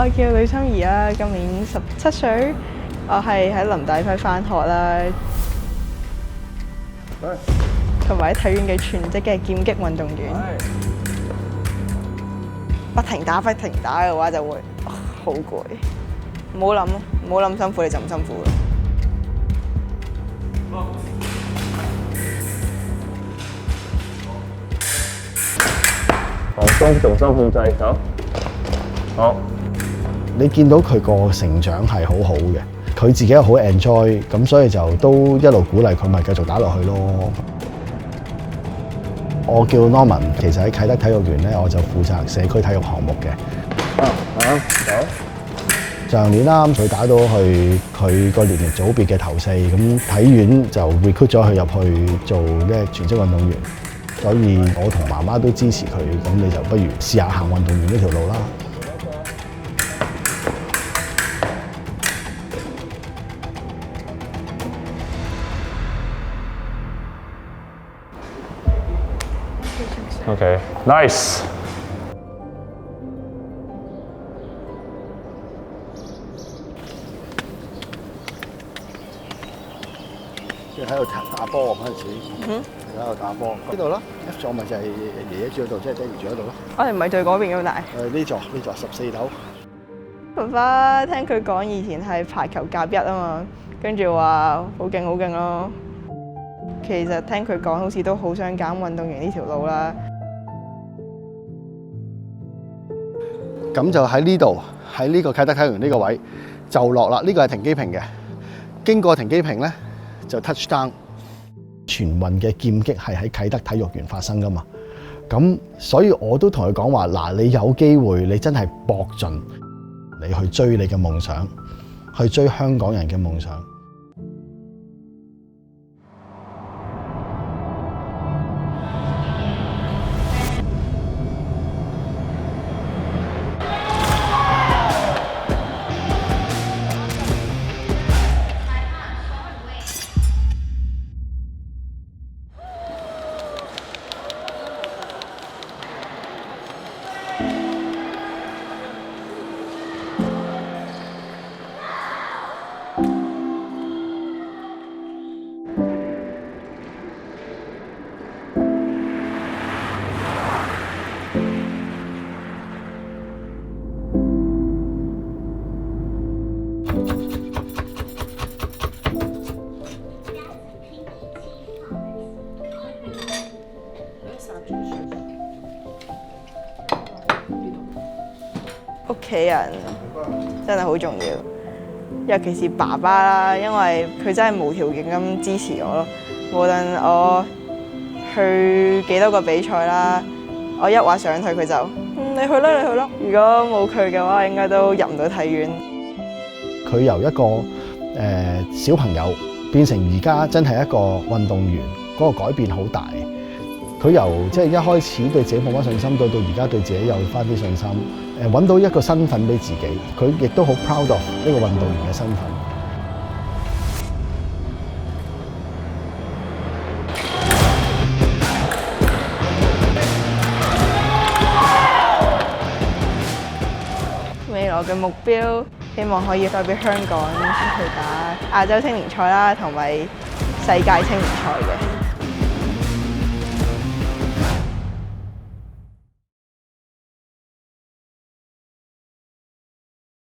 我叫呂心怡啦，今年17歲，我係喺林大輝返學啦，同埋喺體院嘅全職嘅劍擊運動員。不停打嘅話就會好攰，唔好諗辛苦你就唔辛苦啦。重心控制手，好。你見到佢個成長係好好嘅，佢自己又好 enjoy，咁所以就都一路鼓勵佢咪繼續打落去咯。我叫 Norman， 其實喺啟德體育園咧，我就負責社區體育項目嘅。上年啦，佢打到去佢個年齡組別嘅頭4，咁體院就 recruit 咗佢入去做咧全職運動員。所以我同媽媽都支持佢，咁你就不如試下行運動員呢條路啦。Okay, nice。即係喺度打波嗰陣時，喺度打波。呢度咯 ，F 座咪就係爺爺住嗰度，即係爹哋住嗰度咯。我哋唔係對嗰邊咁大。呢座14樓。爸爸聽佢講以前係排球甲1啊嘛，跟住話好勁咯。其實聽佢講好似都好想揀運動員呢條路啦。咁就喺呢度，喺呢個啟德體育園呢個位就落啦。呢個係停機坪嘅，經過停機坪咧就 touch down。全運嘅劍擊係喺啟德體育園發生噶嘛，咁所以我都同佢講話，嗱，你有機會你真係搏盡，你去追你嘅夢想，去追香港人嘅夢想。屋企人真係好重要，尤其是爸爸啦，因為佢真係無條件咁支持我咯。無論我去幾多個比賽啦，我一話想去佢就你去啦。如果冇佢嘅話，應該都入唔到體院。佢由一個小朋友變成而家真係一個運動員，嗰個改變好大。佢由即係一開始對自己冇乜信心，到而家對自己有返啲信心，揾到一個身份俾自己，佢亦都好 proud of 呢個運動員嘅身份。未來嘅目標，希望可以代表香港出去打亞洲青年賽啦，同埋世界青年賽嘅。